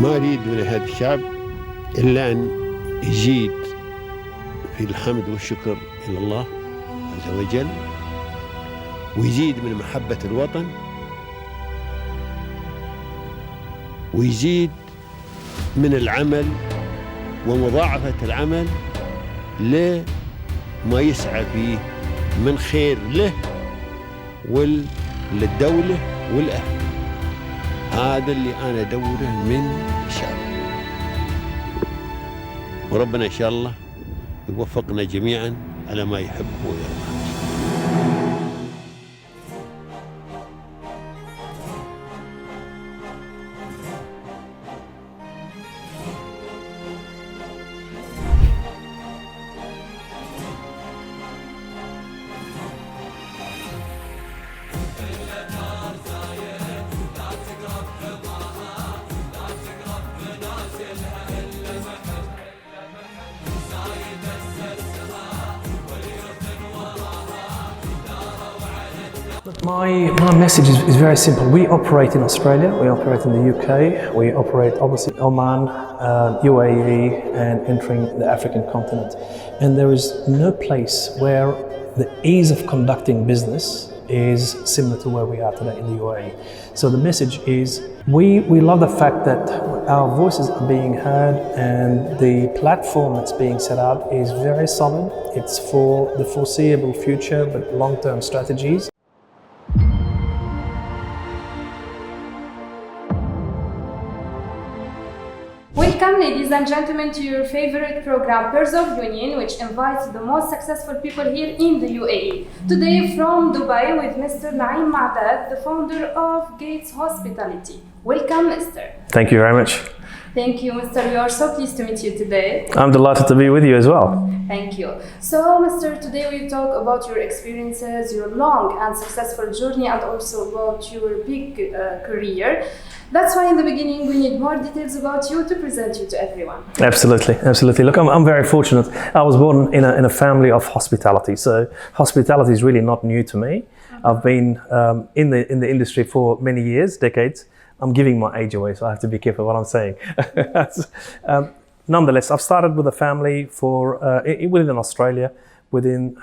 ما أريد من هذا الشعب إلا أن يزيد في الحمد والشكر إلى الله عز وجل، ويزيد من محبة الوطن، ويزيد من العمل ومضاعفة العمل لما يسعى فيه من خير له وللدولة والأهل. هذا اللي أنا أدوره من الشعب، وربنا إن شاء الله يوفقنا جميعا على ما يحب ويرضى. My message is very simple. We operate in Australia, we operate in the UK, we operate obviously Oman, UAE, and entering the African continent. And there is no place where the ease of conducting business is similar to where we are today in the UAE. So the message is we love the fact that our voices are being heard, and the platform that's being set up is very solid. It's for the foreseeable future, but long-term strategies. Welcome, ladies and gentlemen, to your favorite program, Pairs of Union, which invites the most successful people here in the UAE. Today from Dubai with Mr. Naim Maadad, the founder of Gates Hospitality. Welcome, Mr. Thank you very much. Thank you, Mr. We are so pleased to meet you today. I'm delighted to be with you as well. Thank you. So, Mr. Today we talk about your experiences, your long and successful journey, and also about your big career. That's why in the beginning we need more details about you to present you to everyone. Absolutely, absolutely. Look, I'm very fortunate. I was born in a family of hospitality, so hospitality is really not new to me. I've been in the industry for many years, decades. I'm giving my age away, so I have to be careful what I'm saying. Nonetheless, I've started with a family within Australia, within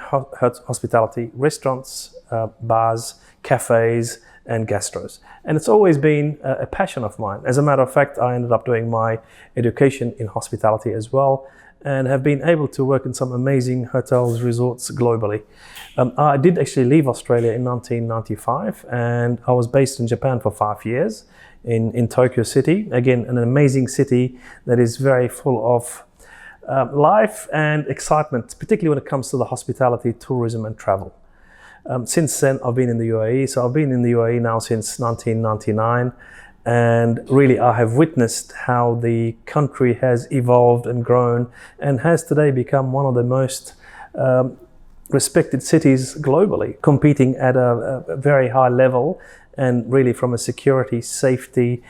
hospitality, restaurants, bars, cafes, and gastros. And it's always been a passion of mine. As a matter of fact, I ended up doing my education in hospitality as well, and have been able to work in some amazing hotels, resorts globally. I did actually leave Australia in 1995, and I was based in Japan for 5 years in Tokyo City. Again, an amazing city that is very full of life and excitement, particularly when it comes to the hospitality, tourism and travel. Since then, I've been in the UAE. So I've been in the UAE now since 1999. And really, I have witnessed how the country has evolved and grown and has today become one of the most respected cities globally, competing at a very high level. And really from a security, safety,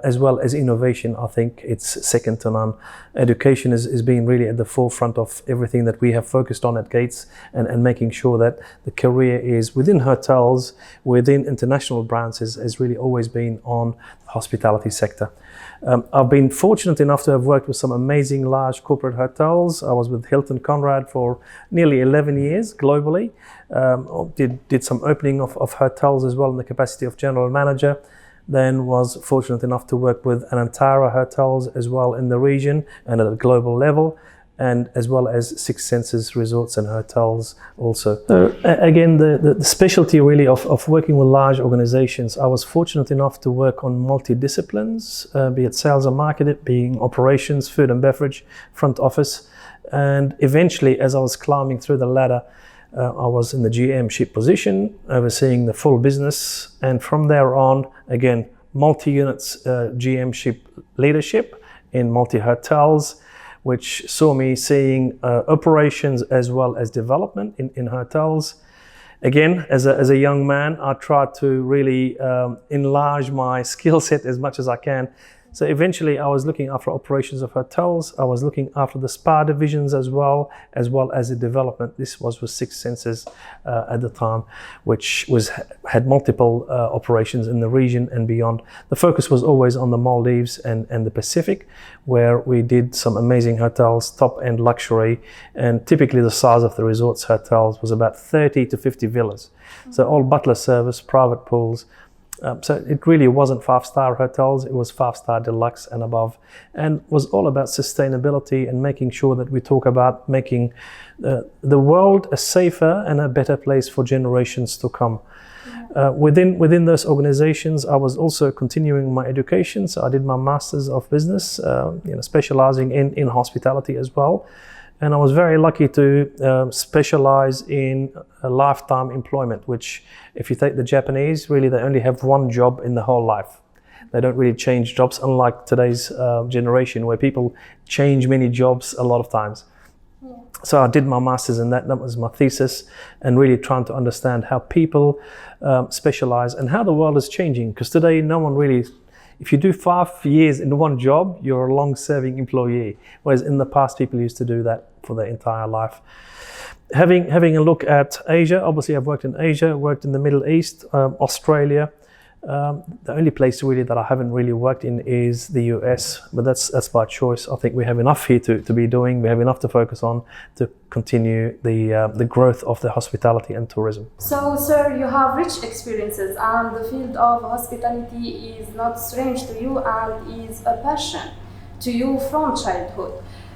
as well as innovation, I think it's second to none. Education is being really at the forefront of everything that we have focused on at Gates, and making sure that the career is within hotels, within international brands, has really always been on the hospitality sector. I've been fortunate enough to have worked with some amazing large corporate hotels. I was with Hilton Conrad for nearly 11 years globally. Did some opening of hotels as well in the capacity of general manager. Then was fortunate enough to work with Anantara Hotels as well in the region and at a global level, and as well as Six Senses Resorts and Hotels also. So again, the specialty really of working with large organizations, I was fortunate enough to work on multidisciplines, be it sales and marketing, being operations, food and beverage, front office. And eventually, as I was climbing through the ladder, I was in the GM-ship position, overseeing the full business. And from there on, again, multi-units GM-ship leadership in multi-hotels, which saw me seeing operations as well as development in hotels. Again, as a young man, I tried to really enlarge my skill set as much as I can, So eventually I was looking after operations of hotels. I was looking after the spa divisions as well as the development. This was with Six Senses at the time, which had multiple operations in the region and beyond. The focus was always on the Maldives and the Pacific, where we did some amazing hotels, top-end luxury, and typically the size of the resorts hotels was about 30 to 50 villas. So all butler service, private pools. So it really wasn't five-star hotels, it was five-star deluxe and above, and was all about sustainability and making sure that we talk about making the world a safer and a better place for generations to come. Within those organizations, I was also continuing my education. So I did my Masters of Business, specializing in hospitality as well. And I was very lucky to specialize in lifetime employment, which if you take the Japanese, really they only have one job in the whole life. They don't really change jobs, unlike today's generation where people change many jobs a lot of times. Yeah. So I did my Masters in that was my thesis, and really trying to understand how people specialize and how the world is changing. Because today no one really, if you do 5 years in one job, you're a long-serving employee. Whereas in the past, people used to do that for their entire life. Having a look at Asia, obviously I've worked in Asia, worked in the Middle East, Australia. The only place really that I haven't really worked in is the US, but that's by choice. I think we have enough here to be doing. We have enough to focus on to continue the growth of the hospitality and tourism. So, sir, you have rich experiences, and the field of hospitality is not strange to you and is a passion to you from childhood.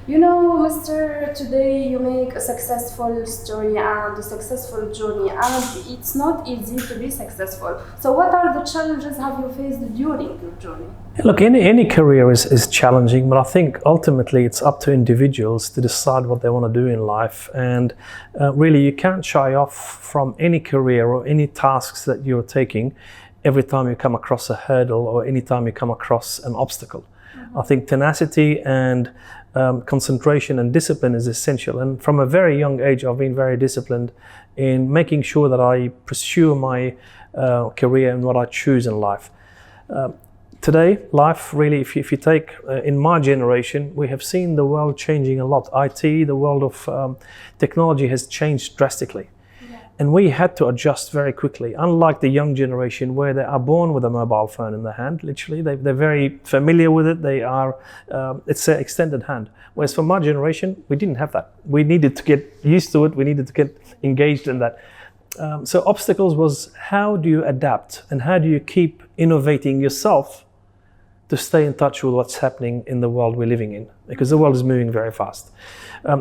You know, Mr. Today you make a successful story and a successful journey, and it's not easy to be successful. So what are the challenges have you faced during your journey? Look, any career is challenging, but I think ultimately it's up to individuals to decide what they want to do in life. And really you can't shy off from any career or any tasks that you're taking every time you come across a hurdle or any time you come across an obstacle. I think tenacity and concentration and discipline is essential. And from a very young age, I've been very disciplined in making sure that I pursue my career and what I choose in life. Today, life really, if you take, in my generation, we have seen the world changing a lot. IT, the world of technology has changed drastically. And we had to adjust very quickly, unlike the young generation where they are born with a mobile phone in their hand, literally. They're very familiar with it. They are, it's their extended hand. Whereas for my generation, we didn't have that. We needed to get used to it. We needed to get engaged in that. So obstacles was, how do you adapt and how do you keep innovating yourself to stay in touch with what's happening in the world we're living in, because the world is moving very fast.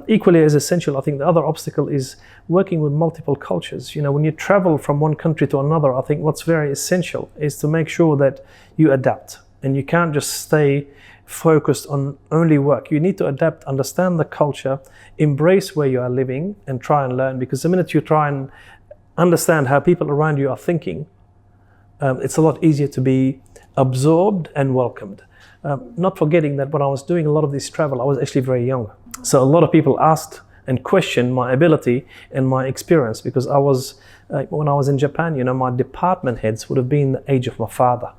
Equally as essential, I think the other obstacle is working with multiple cultures. You know, when you travel from one country to another, I think what's very essential is to make sure that you adapt, and you can't just stay focused on only work. You need to adapt, understand the culture, embrace where you are living, and try and learn, because the minute you try and understand how people around you are thinking, it's a lot easier to be absorbed and welcomed. Not forgetting that when I was doing a lot of this travel, I was actually very young. So a lot of people asked and questioned my ability and my experience, because I was, when I was in Japan, you know, my department heads would have been the age of my father.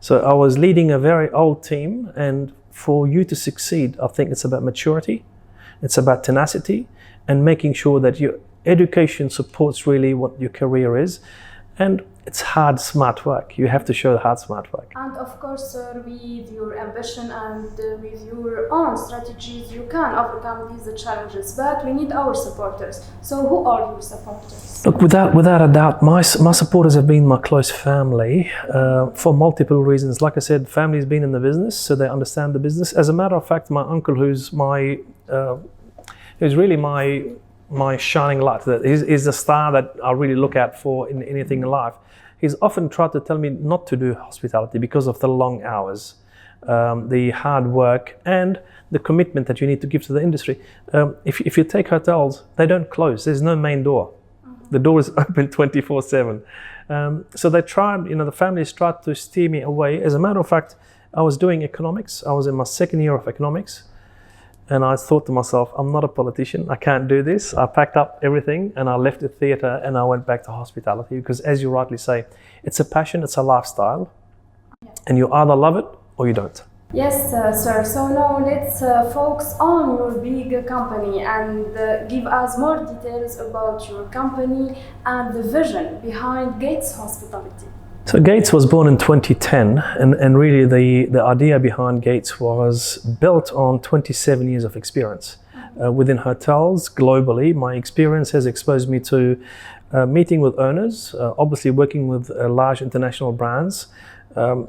So I was leading a very old team, and for you to succeed, I think it's about maturity, it's about tenacity, and making sure that your education supports really what your career is. And it's hard, smart work. You have to show the hard, smart work. And of course, sir, with your ambition and with your own strategies, you can overcome these challenges. But we need our supporters. So who are your supporters? Look, without a doubt, my supporters have been my close family for multiple reasons. Like I said, family has been in the business, so they understand the business. As a matter of fact, my uncle, who's really my shining light, that is the star that I really look out for in anything in life. He's often tried to tell me not to do hospitality because of the long hours, the hard work, and the commitment that you need to give to the industry. If you take hotels, they don't close. There's no main door. The door is open 24/7. So they tried, you know, the families tried to steer me away. As a matter of fact, I was doing economics. I was in my second year of economics. And I thought to myself, I'm not a politician, I can't do this. I packed up everything and I left the theatre and I went back to hospitality, because as you rightly say, it's a passion, it's a lifestyle, and you either love it or you don't. Yes, sir. So now let's focus on your big company and give us more details about your company and the vision behind Gates Hospitality. So Gates was born in 2010, and really the idea behind Gates was built on 27 years of experience within hotels globally. My experience has exposed me to meeting with owners, obviously working with large international brands,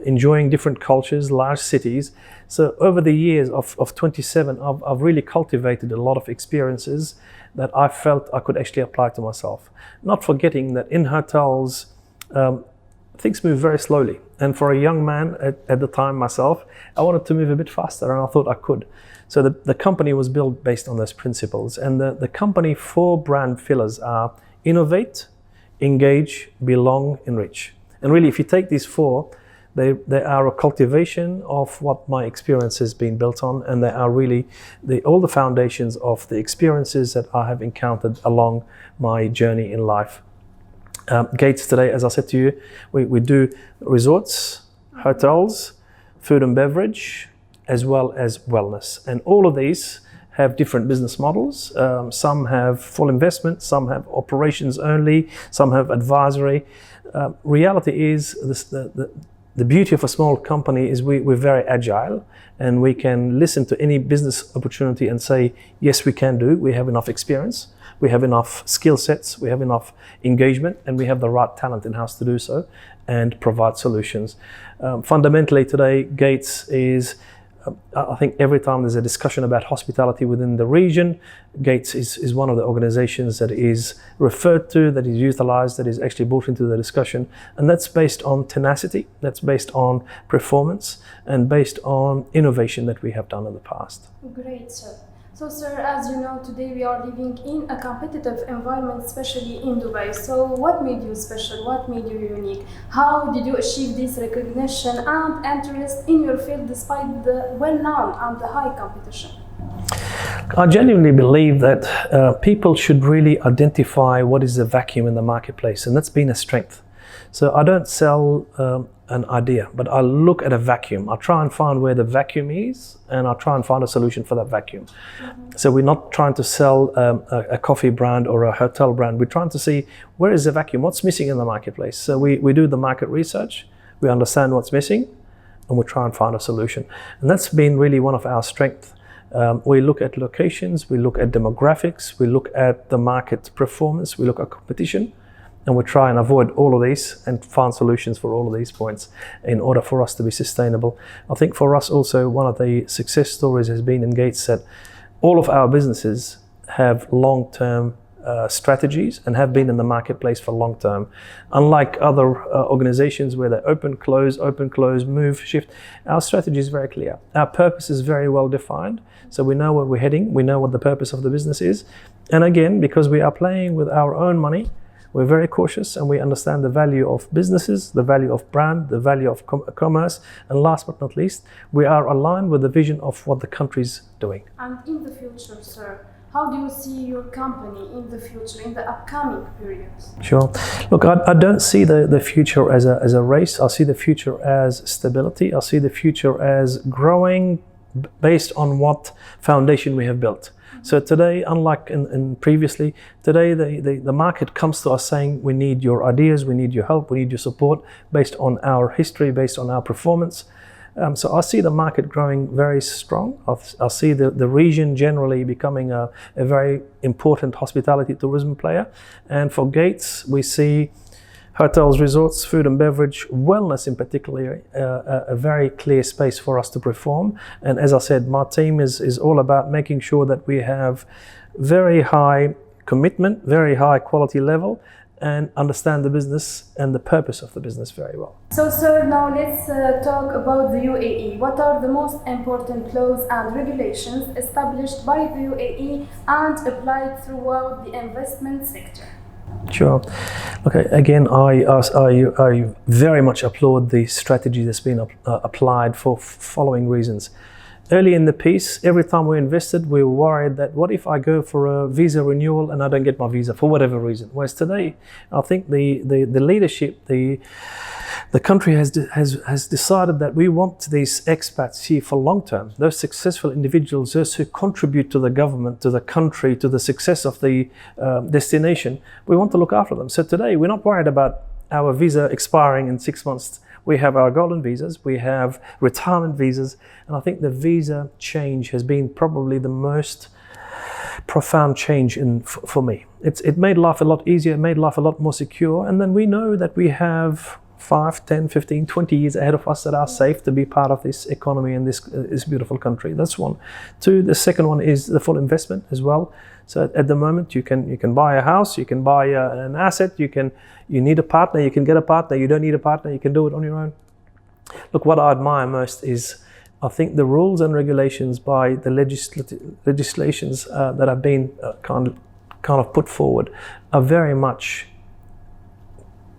enjoying different cultures, large cities. So over the years of 27, I've really cultivated a lot of experiences that I felt I could actually apply to myself. Not forgetting that in hotels, things move very slowly. And for a young man at the time myself, I wanted to move a bit faster, and I thought I could. So the company was built based on those principles. And the company 4 brand pillars are innovate, engage, belong, enrich. And really, if you take these 4, they are a cultivation of what my experience has been built on, and they are really all the foundations of the experiences that I have encountered along my journey in life. Gates today, as I said to you, we do resorts, hotels, food and beverage, as well as wellness. And all of these have different business models. Some have full investment, some have operations only, some have advisory. Reality is the beauty of a small company is we're very agile, and we can listen to any business opportunity and say, yes, we can do. We have enough experience, we have enough skill sets, we have enough engagement, and we have the right talent in-house to do so and provide solutions. Fundamentally today, Gates is, I think every time there's a discussion about hospitality within the region, Gates is one of the organizations that is referred to, that is utilized, that is actually brought into the discussion. And that's based on tenacity, that's based on performance, and based on innovation that we have done in the past. Great, sir. So, sir, as you know, today we are living in a competitive environment, especially in Dubai. So, what made you special? What made you unique? How did you achieve this recognition and interest in your field despite the well-known and the high competition? I genuinely believe that people should really identify what is the vacuum in the marketplace, and that's been a strength. So I don't sell an idea, but I look at a vacuum. I try and find where the vacuum is, and I try and find a solution for that vacuum. Mm-hmm. So we're not trying to sell a coffee brand or a hotel brand. We're trying to see where is the vacuum, what's missing in the marketplace. So we do the market research, we understand what's missing, and we try and find a solution. And that's been really one of our strengths. We look at locations, we look at demographics, we look at the market performance, we look at competition, and we try and avoid all of these and find solutions for all of these points in order for us to be sustainable. I think for us also, one of the success stories has been in Gates that all of our businesses have long-term strategies and have been in the marketplace for long term. Unlike other organizations where they open, close, move, shift, our strategy is very clear. Our purpose is very well defined. So we know where we're heading, we know what the purpose of the business is. And again, because we are playing with our own money, we're very cautious, and we understand the value of businesses, the value of brand, the value of commerce, and last but not least, we are aligned with the vision of what the country's doing. And in the future, sir, how do you see your company in the future, in the upcoming periods? Sure. Look, I don't see the future as a race. I see the future as stability. I see the future as growing based on what foundation we have built. So today, unlike in previously, today the market comes to us saying, we need your ideas, we need your help, we need your support based on our history, based on our performance. So I see the market growing very strong. I see the region generally becoming a very important hospitality tourism player. And for Gates, we see hotels, resorts, food and beverage, wellness in particular, a very clear space for us to perform. And as I said, my team is all about making sure that we have very high commitment, very high quality level, and understand the business and the purpose of the business very well. So, sir, now let's talk about the UAE. What are the most important laws and regulations established by the UAE and applied throughout the investment sector? Sure. Okay. Again, I very much applaud the strategy that's been applied for following reasons. early in the piece, every time we invested, we were worried that what if I go for a visa renewal and I don't get my visa for whatever reason. Whereas today, I think the leadership, the country has decided that we want these expats here for long term. Those successful individuals, those who contribute to the government, to the country, to the success of the destination, we want to look after them. So today, we're not worried about our visa expiring in 6 months. We have our golden visas, we have retirement visas, and I think the visa change has been probably the most profound change for me. It made life a lot easier, it made life a lot more secure, and then we know that we have 5, 10, 15, 20 years ahead of us that are safe to be part of this economy and this beautiful country. That's one. Two, the second one is the full investment as well. So at the moment, you can buy a house, you can buy an asset, you need a partner, you can get a partner, you don't need a partner, you can do it on your own. Look, what I admire most is, I think the rules and regulations by the legislations that have been kind of put forward are very much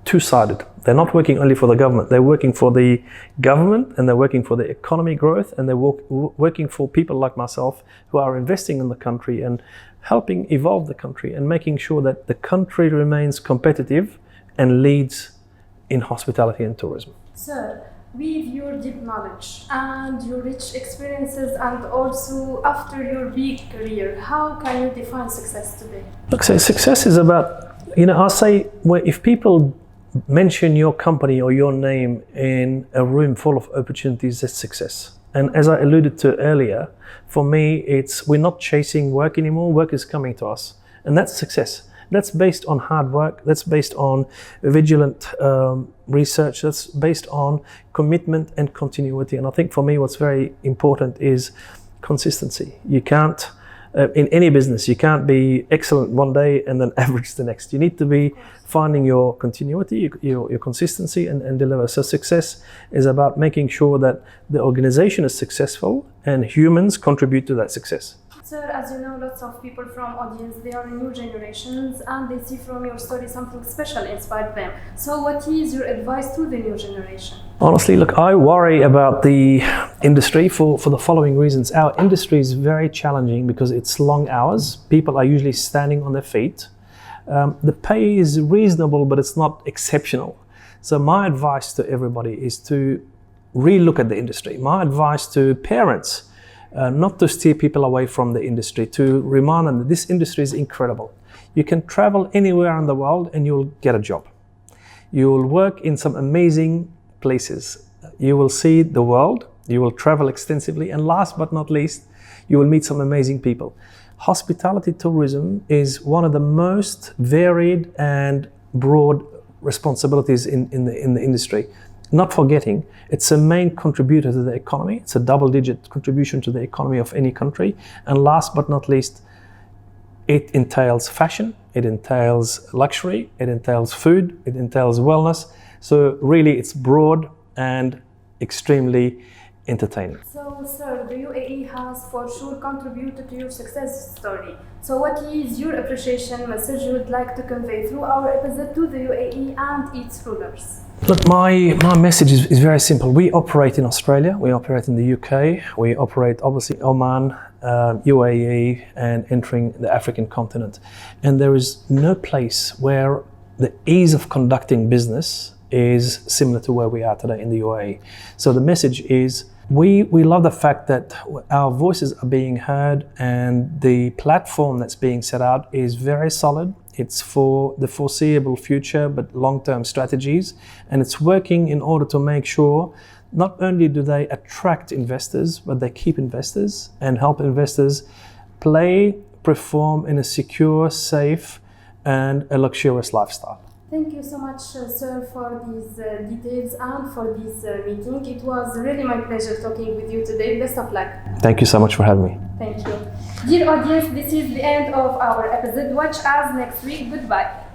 two-sided. They're not working only for the government, they're working for the government and they're working for the economy growth, and they're working for people like myself who are investing in the country and helping evolve the country and making sure that the country remains competitive and leads in hospitality and tourism. Sir, with your deep knowledge and your rich experiences, and also after your big career, how can you define success today? Look, so success is about, I say, if people mention your company or your name in a room full of opportunities, that's success. And as I alluded to earlier, for me, we're not chasing work anymore. Work is coming to us, and that's success. That's based on hard work. That's based on vigilant research. That's based on commitment and continuity. And I think for me, what's very important is consistency. You can't, in any business, you can't be excellent one day and then average the next. You need to be finding your continuity, your consistency, and deliver. So success is about making sure that the organization is successful and humans contribute to that success. Sir, as you know, lots of people from audience, they are new generations and they see from your story something special inspired them. So what is your advice to the new generation? Honestly, look, I worry about the industry for the following reasons. Our industry is very challenging because it's long hours. People are usually standing on their feet. The pay is reasonable, but it's not exceptional. So my advice to everybody is to re-look at the industry. My advice to parents, not to steer people away from the industry, to remind them that this industry is incredible. You can travel anywhere in the world and you'll get a job. You will work in some amazing places. You will see the world, you will travel extensively, and last but not least, you will meet some amazing people. Hospitality tourism is one of the most varied and broad responsibilities in the industry. Not forgetting, it's a main contributor to the economy. It's a double-digit contribution to the economy of any country. And last but not least, it entails fashion, it entails luxury, it entails food, it entails wellness. So really, it's broad and extremely entertaining. So, sir, the UAE has for sure contributed to your success story. So what is your appreciation message you would like to convey through our episode to the UAE and its rulers? Look, my message is very simple. We operate in Australia, we operate in the UK, we operate obviously Oman, UAE, and entering the African continent. And there is no place where the ease of conducting business is similar to where we are today in the UAE. So the message is, we love the fact that our voices are being heard, and the platform that's being set out is very solid. It's for the foreseeable future, but long-term strategies. And it's working in order to make sure not only do they attract investors, but they keep investors and help investors perform in a secure, safe, and a luxurious lifestyle. Thank you so much, sir, for these details and for this meeting. It was really my pleasure talking with you today. Best of luck. Thank you so much for having me. Thank you. Dear audience, this is the end of our episode. Watch us next week. Goodbye.